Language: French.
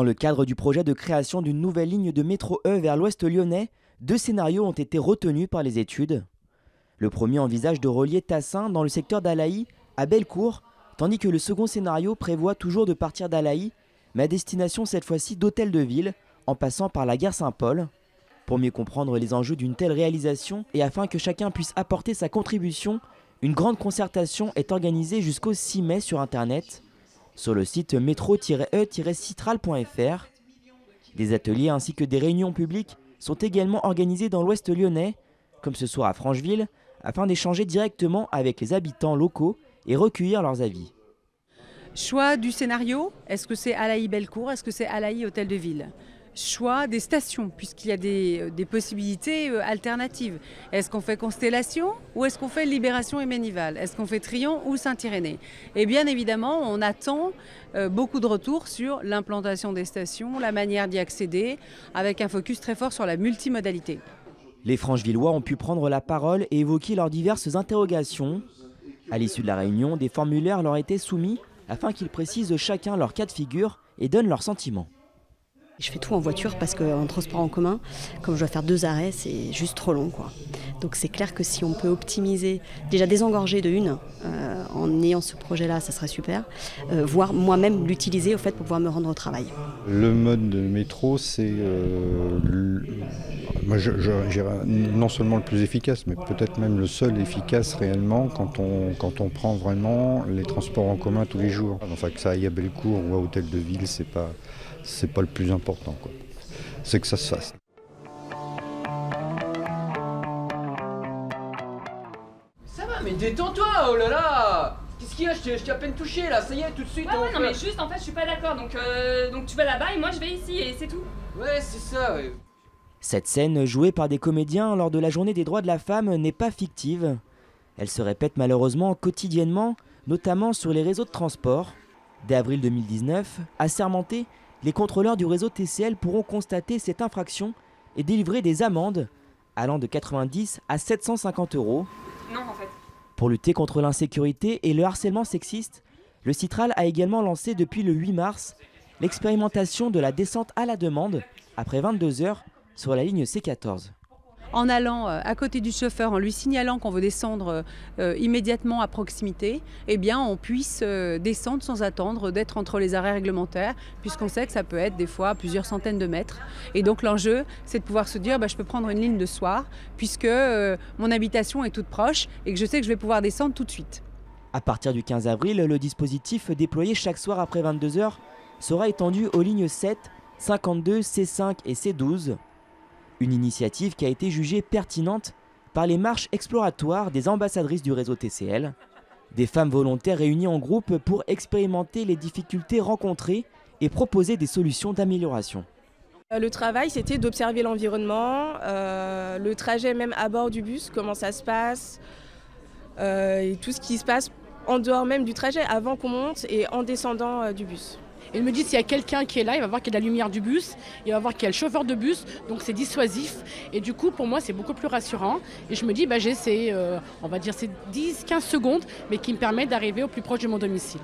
Dans le cadre du projet de création d'une nouvelle ligne de métro E vers l'ouest lyonnais, 2 scénarios ont été retenus par les études. Le premier envisage de relier Tassin dans le secteur d'Alaï à Bellecour, tandis que le second scénario prévoit toujours de partir d'Alaï, mais à destination cette fois-ci d'Hôtel de Ville, en passant par la gare Saint-Paul. Pour mieux comprendre les enjeux d'une telle réalisation et afin que chacun puisse apporter sa contribution, une grande concertation est organisée jusqu'au 6 mai sur Internet, sur le site métro-e-citral.fr. Des ateliers ainsi que des réunions publiques sont également organisés dans l'ouest lyonnais, comme ce soir à Francheville, afin d'échanger directement avec les habitants locaux et recueillir leurs avis. Choix du scénario, est-ce que c'est Alaï-Bellecour, est-ce que c'est Alaï-Hôtel de Ville? Choix des stations, puisqu'il y a des possibilités alternatives. Est-ce qu'on fait Constellation ou est-ce qu'on fait Libération et Ménival? Est-ce qu'on fait Tryon ou Saint-Irénée? Et bien évidemment, on attend beaucoup de retours sur l'implantation des stations, la manière d'y accéder, avec un focus très fort sur la multimodalité. Les Franchevillois ont pu prendre la parole et évoquer leurs diverses interrogations. À l'issue de la réunion, des formulaires leur étaient soumis afin qu'ils précisent chacun leur cas de figure et donnent leurs sentiments. Je fais tout en voiture parce qu'en transport en commun, comme je dois faire 2 arrêts, c'est juste trop long, quoi. Donc c'est clair que si on peut optimiser, déjà désengorger de une, en ayant ce projet-là, ça serait super, voire moi-même l'utiliser au fait pour pouvoir me rendre au travail. Le mode de métro, c'est moi, non seulement le plus efficace, mais peut-être même le seul efficace réellement quand on prend vraiment les transports en commun tous les jours. Enfin, que ça aille à Bellecour ou à Hôtel de Ville, c'est pas le plus important, quoi. C'est que ça se fasse. Ça va, mais détends-toi, oh là là! Qu'est-ce qu'il y a? Je t'ai à peine touché là, ça y est, tout de suite. Ouais, non mais juste en fait je suis pas d'accord, donc tu vas là-bas et moi je vais ici et c'est tout. Ouais, c'est ça, ouais. Cette scène, jouée par des comédiens lors de la journée des droits de la femme, n'est pas fictive. Elle se répète malheureusement quotidiennement, notamment sur les réseaux de transport. Dès avril 2019, assermentés, les contrôleurs du réseau TCL pourront constater cette infraction et délivrer des amendes allant de 90 à 750 €. Non en fait. Pour lutter contre l'insécurité et le harcèlement sexiste, le Citral a également lancé depuis le 8 mars l'expérimentation de la descente à la demande après 22 heures sur la ligne C14. En allant à côté du chauffeur, en lui signalant qu'on veut descendre immédiatement à proximité, eh bien on puisse descendre sans attendre d'être entre les arrêts réglementaires, puisqu'on sait que ça peut être des fois plusieurs centaines de mètres. Et donc l'enjeu, c'est de pouvoir se dire je peux prendre une ligne de soir, puisque mon habitation est toute proche et que je sais que je vais pouvoir descendre tout de suite. À partir du 15 avril, le dispositif déployé chaque soir après 22 heures sera étendu aux lignes 7, 52, C5 et C12. Une initiative qui a été jugée pertinente par les marches exploratoires des ambassadrices du réseau TCL, des femmes volontaires réunies en groupe pour expérimenter les difficultés rencontrées et proposer des solutions d'amélioration. Le travail, c'était d'observer l'environnement, le trajet même à bord du bus, comment ça se passe, et tout ce qui se passe en dehors même du trajet, avant qu'on monte et en descendant du bus. Il me dit s'il y a quelqu'un qui est là, il va voir qu'il y a de la lumière du bus, il va voir qu'il y a le chauffeur de bus, donc c'est dissuasif. Et du coup, pour moi, c'est beaucoup plus rassurant. Et je me dis, j'ai ces, on va dire, ces 10-15 secondes, mais qui me permettent d'arriver au plus proche de mon domicile.